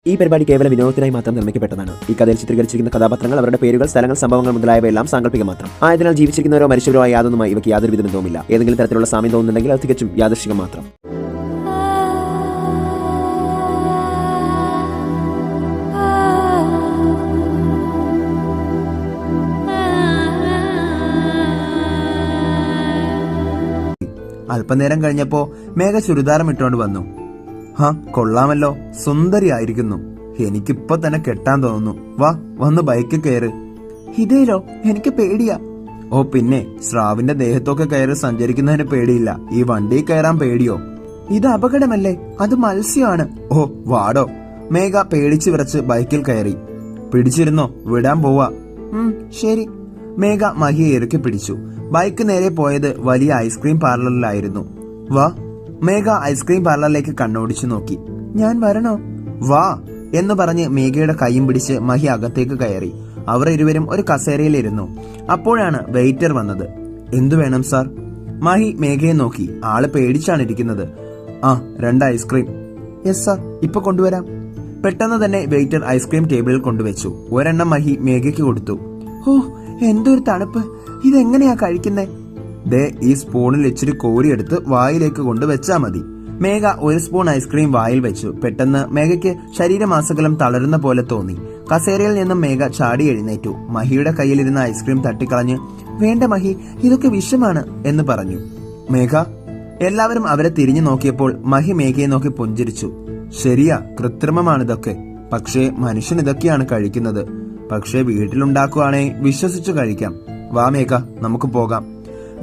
ഈ പരിപാടി കേവല വിനോദത്തിനായി മാത്രം നിർമ്മിക്കപ്പെട്ടതാണ്. ഈ കഥയിൽ ചിത്രീകരിച്ചിരിക്കുന്ന കഥാപാത്രങ്ങൾ, അവരുടെ പേരുകൾ, സ്ഥലങ്ങൾ, സംഭവങ്ങൾ മുതലായവയെല്ലാം സാങ്കല്പികം മാത്രം. ആയതിനാൽ ജീവിച്ചിരിക്കുന്നവരോ മരിച്ചവരോ ആയ യാതൊന്നുമായി ഇവയ്ക്ക് യാതൊരു വിധ ബന്ധവുമില്ല. ഏതെങ്കിലും തരത്തിലുള്ള സാമ്യം തോന്നുന്നുണ്ടെങ്കിൽ അത് തികച്ചും യാദൃശ്ചികം മാത്രം. അല്പനേരം കഴിഞ്ഞപ്പോ മേഘ ചുരിദാരം ഇട്ടുകൊണ്ട് വന്നു. കൊള്ളാമല്ലോ, സുന്ദരിയായിരിക്കുന്നു. എനിക്കിപ്പോ തന്നെ കെട്ടാൻ തോന്നുന്നു. വാ, വന്ന് ബൈക്ക് കയറ്. ഇതേലോ, എനിക്ക് പേടിയാ. ഓ പിന്നെ, സ്രാവിന്റെ ദേഹത്തൊക്കെ കയറി സഞ്ചരിക്കുന്നതിന് പേടിയില്ല, ഈ വണ്ടി കയറാൻ പേടിയോ? ഇത് അപകടമല്ലേ, അത് മത്സ്യമാണ്. ഓ വാടോ. മേഘ പേടിച്ചു വിറച്ച് ബൈക്കിൽ കയറി. പിടിച്ചിരുന്നോ, വിടാൻ പോവാ. ശരി. മേഘ മഹിയെ ഇറുക്കി പിടിച്ചു. ബൈക്ക് നേരെ പോയത് വലിയ ഐസ്ക്രീം പാർലറിലായിരുന്നു. വാ. മേഘ ഐസ്ക്രീം പാർലറിലേക്ക് കണ്ണോടിച്ചു നോക്കി. ഞാൻ വരണോ? വാ എന്ന് പറഞ്ഞ് മേഘയുടെ കൈയും പിടിച്ച് മഹി അകത്തേക്ക് കയറി. അവർ ഇരുവരും ഒരു കസേരയിലിരുന്നു. അപ്പോഴാണ് വെയിറ്റർ വന്നത്. എന്തു വേണം സാർ? മഹി മേഘയെ നോക്കി. ആള് പേടിച്ചാണ് ഇരിക്കുന്നത്. 2 ഐസ്ക്രീം. യെസ് സാർ, ഇപ്പൊ കൊണ്ടുവരാം. പെട്ടെന്ന് തന്നെ വെയിറ്റർ ഐസ്ക്രീം ടേബിളിൽ കൊണ്ടുവച്ചു. ഒരെണ്ണം മഹി മേഘയ്ക്ക് കൊടുത്തു. ഓ, എന്തൊരു തണുപ്പ്! ഇതെങ്ങനെയാ കഴിക്കുന്നേ? ദേ, ഈ സ്പൂണിൽ ഇച്ചിരി കോരിയെടുത്ത് വായിലേക്ക് കൊണ്ടുവച്ചാ മതി. മേഘ ഒരു സ്പൂൺ ഐസ്ക്രീം വായിൽ വെച്ചു. പെട്ടെന്ന് മേഘയ്ക്ക് ശരീരമാസകലം തളരുന്ന പോലെ തോന്നി. കസേരയിൽ നിന്നും മേഘ ചാടി എഴുന്നേറ്റു. മഹിയുടെ കയ്യിലിരുന്ന ഐസ്ക്രീം തട്ടിക്കളഞ്ഞ്, വേണ്ട മഹി, ഇതൊക്കെ വിഷമാണ് എന്ന് പറഞ്ഞു. മേഘ. എല്ലാവരും അവരെ തിരിഞ്ഞു നോക്കിയപ്പോൾ മഹി മേഘയെ നോക്കി പുഞ്ചിരിച്ചു. ശരിയാ, കൃത്രിമമാണിതൊക്കെ. പക്ഷേ മനുഷ്യൻ ഇതൊക്കെയാണ് കഴിക്കുന്നത്. പക്ഷേ വീട്ടിലുണ്ടാക്കുവാണേ വിശ്വസിച്ചു കഴിക്കാം. വാ മേഘ, നമുക്ക് പോകാം.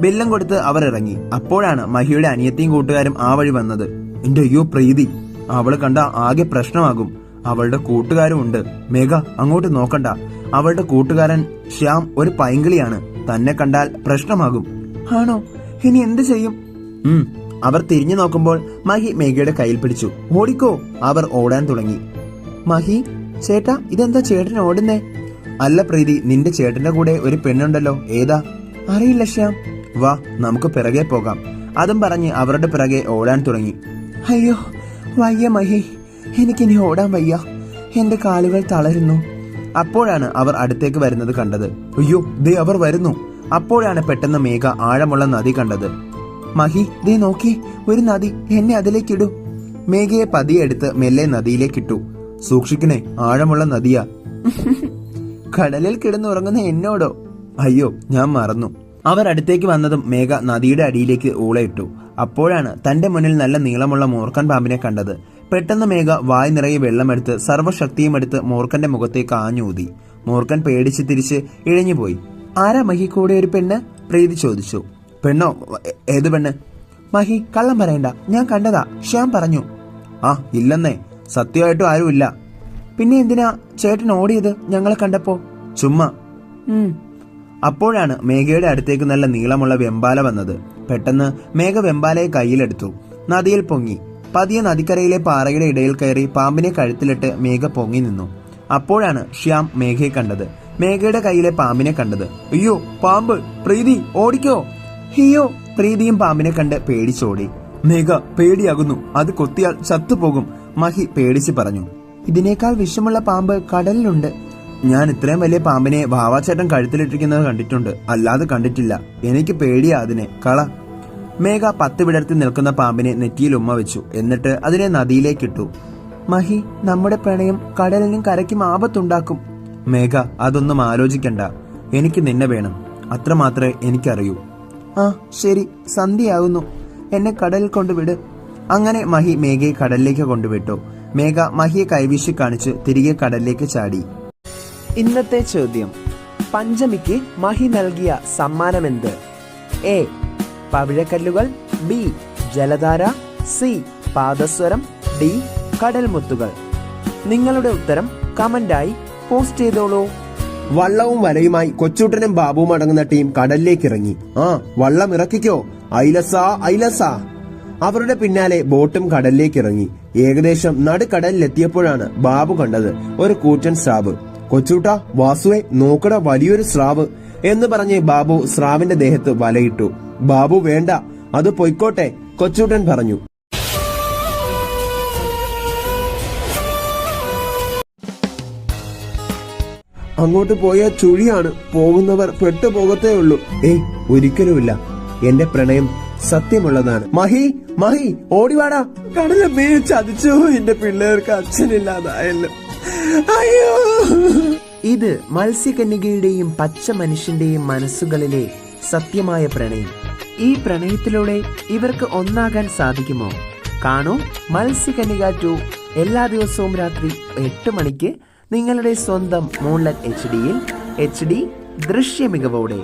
ബെല്ലം കൊടുത്ത് അവർ ഇറങ്ങി. അപ്പോഴാണ് മഹിയുടെ അനിയത്തിയും കൂട്ടുകാരും ആ വഴി വന്നത്. എന്റെ അയ്യോ പ്രീതി, അവള് കണ്ട ആകെ പ്രശ്നമാകും. അവളുടെ കൂട്ടുകാരും ഉണ്ട്. മേഘ, അങ്ങോട്ട് നോക്കണ്ട. അവളുടെ കൂട്ടുകാരൻ ശ്യാം ഒരു പൈങ്കിളിയാണ്. തന്നെ കണ്ടാൽ പ്രശ്നമാകും. ആണോ? ഇനി എന്ത് ചെയ്യും? അവർ തിരിഞ്ഞു നോക്കുമ്പോൾ മഹി മേഘയുടെ കയ്യിൽ പിടിച്ചു. ഓടിക്കോ. അവർ ഓടാൻ തുടങ്ങി. മഹി, ചേട്ടാ, ഇതെന്താ ചേട്ടൻ ഓടുന്നേ? അല്ല പ്രീതി, നിന്റെ ചേട്ടന്റെ കൂടെ ഒരു പെണ്ണുണ്ടല്ലോ, ഏതാ? അറിയില്ല ശ്യാം. വാ, നമുക്ക് പിറകെ പോകാം. അതും പറഞ്ഞ് അവരുടെ പിറകെ ഓടാൻ തുടങ്ങി. അയ്യോ വയ്യ മഹി, എനിക്കിനി ഓടാൻ വയ്യ, എന്റെ കാലുകൾ തളരുന്നു. അപ്പോഴാണ് അവർ അടുത്തേക്ക് വരുന്നത് കണ്ടത്. അയ്യോ, ദേ അവർ വരുന്നു. അപ്പോഴാണ് പെട്ടെന്ന് മേഘ ആഴമുള്ള നദി കണ്ടത്. മഹി, ദേ നോക്കി, ഒരു നദി, എന്നെ അതിലേക്കിടൂ. മേഘയെ പതിയെ എടുത്ത് മെല്ലെ നദിയിലേക്കിട്ടു. സൂക്ഷിക്കണേ, ആഴമുള്ള നദിയാ. കടലിൽ കിടന്നുറങ്ങുന്ന എന്നോടോ? അയ്യോ, ഞാൻ മറന്നു. അവർ അടുത്തേക്ക് വന്നതും മേഘ നദിയുടെ അടിയിലേക്ക് ഊളയിട്ടു. അപ്പോഴാണ് തന്റെ മുന്നിൽ നല്ല നീളമുള്ള മൂർഖൻ പാമ്പിനെ കണ്ടത്. പെട്ടെന്ന് മേഘ വായ് നിറയെ വെള്ളമെടുത്ത് സർവ്വശക്തിയും എടുത്ത് മൂർഖന്റെ മുഖത്തേക്ക് ആഞ്ഞൂതി. മൂർഖൻ പേടിച്ച് തിരിച്ച് ഇഴഞ്ഞുപോയി. ആരാ മഹി കൂടെ ഒരു പെണ്ണ്? പ്രീതി ചോദിച്ചു. പെണ്ണോ? ഏത് പെണ്ണ്? മഹി, കള്ളം പറയണ്ട, ഞാൻ കണ്ടതാ, ശ്യാം പറഞ്ഞു. ഇല്ലെന്നേ, സത്യമായിട്ടും ആരുമില്ല. പിന്നെ എന്തിനാ ചേട്ടൻ ഓടിയത് ഞങ്ങളെ കണ്ടപ്പോ? ചുമ്മാ. അപ്പോഴാണ് മേഘയുടെ അടുത്തേക്ക് നല്ല നീളമുള്ള വെമ്പാല വന്നത്. പെട്ടെന്ന് മേഘ വെമ്പാലയെ കയ്യിലെടുത്തു. നദിയിൽ പൊങ്ങി. പതിയെ നദിക്കരയിലെ പാറയുടെ ഇടയിൽ കയറി പാമ്പിനെ കഴുത്തിലിട്ട് മേഘ പൊങ്ങി നിന്നു. അപ്പോഴാണ് ശ്യാം മേഘയെ കണ്ടത്. മേഘയുടെ കയ്യിലെ പാമ്പിനെ കണ്ടത്. അയ്യോ പാമ്പ്! പ്രീതി, ഓടിക്കോ! അയ്യോ! പ്രീതിയും പാമ്പിനെ കണ്ട് പേടിച്ചോടി. മേഘ, പേടിയാകുന്നു, അത് കൊത്തിയാൽ ചത്തുപോകും, മഹി പേടിച്ച് പറഞ്ഞു. ഇതിനേക്കാൾ വിഷമുള്ള പാമ്പ് കടലിലുണ്ട്. ഞാൻ ഇത്രയും വലിയ പാമ്പിനെ ഭാവാച്ചേട്ടൻ കഴുത്തിലിട്ടിരിക്കുന്നത് കണ്ടിട്ടുണ്ട്, അല്ലാതെ കണ്ടിട്ടില്ല. എനിക്ക് പേടിയാ അതിനെ. കള. മേഘ 10 വിടർത്തി നിൽക്കുന്ന പാമ്പിനെ നെറ്റിയിൽ ഉമ്മ വെച്ചു. എന്നിട്ട് അതിനെ നദിയിലേക്കിട്ടു. മഹി, നമ്മുടെ പ്രണയം കടലിനും കരയ്ക്കും ആപത്തുണ്ടാക്കും. മേഘ, അതൊന്നും ആലോചിക്കണ്ട. എനിക്ക് നിന്നെ വേണം, അത്രമാത്രമേ എനിക്കറിയൂ. ശരി, സന്ധ്യയാകുന്നു, എന്നെ കടലിൽ കൊണ്ടുവിട്. അങ്ങനെ മഹി മേഘയെ കടലിലേക്ക് കൊണ്ടുവിട്ടു. മേഘ മഹിയെ കൈവീശി കാണിച്ച് തിരികെ കടലിലേക്ക് ചാടി. ഇന്നത്തെ ചോദ്യം: പഞ്ചമിക്ക് മഹി നൽകിയ സമ്മാനമെന്ത്? എ. പവിഴക്കല്ലുകൾ, ബി. ജലധാര, സി. പാദസ്വരം, ഡി. കടൽമുത്തുകൾ. നിങ്ങളുടെ ഉത്തരം കമന്റായി പോസ്റ്റ് ചെയ്തോളൂ. വള്ളവും വലയുമായി കൊച്ചൂട്ടനും ബാബുവും അടങ്ങുന്ന ടീം കടലിലേക്ക് ഇറങ്ങി. വള്ളം ഇറക്കിക്കോ, ഐലസ ഐലസ. അവരുടെ പിന്നാലെ ബോട്ടും കടലിലേക്ക് ഇറങ്ങി. ഏകദേശം നടുക്കടലിലെത്തിയപ്പോഴാണ് ബാബു കണ്ടത് ഒരു കൂറ്റൻ സ്രാവ്. കൊച്ചൂട്ട, വാസുവെ, നോക്കട, വലിയൊരു സ്രാവ് എന്ന് പറഞ്ഞ് ബാബു സ്രാവിന്റെ ദേഹത്ത് വലയിട്ടു. ബാബു, വേണ്ട, അത് പൊയ്ക്കോട്ടെ, കൊച്ചൂട്ടൻ പറഞ്ഞു. അങ്ങോട്ട് പോയ ചുഴിയാണ്, പോകുന്നവർ പെട്ടുപോകത്തേ ഉള്ളൂ. ഏയ്, ഒരിക്കലുമില്ല. എന്റെ പ്രണയം സത്യമുള്ളതാണ്. മഹി, മഹി, ഓടിവാടാ. കടലമ്മേ, ചതിച്ചു. എന്റെ പിള്ളേർക്ക് അച്ഛനില്ലാതായല്ലോ. അയ്യോ. ഇത് മത്സ്യകന്യകയുടെയും പച്ച മനുഷ്യന്റെയും മനസ്സുകളിലെ സത്യമായ പ്രണയം. ഈ പ്രണയത്തിലൂടെ ഇവർക്ക് ഒന്നാകാൻ സാധിക്കുമോ? കാണൂ മത്സ്യകന്യക 2 എല്ലാ ദിവസവും രാത്രി 8 മണിക്ക് നിങ്ങളുടെ സ്വന്തം മൂൺലൈറ്റ് HD-യിൽ HD ദൃശ്യ മികവോടെ.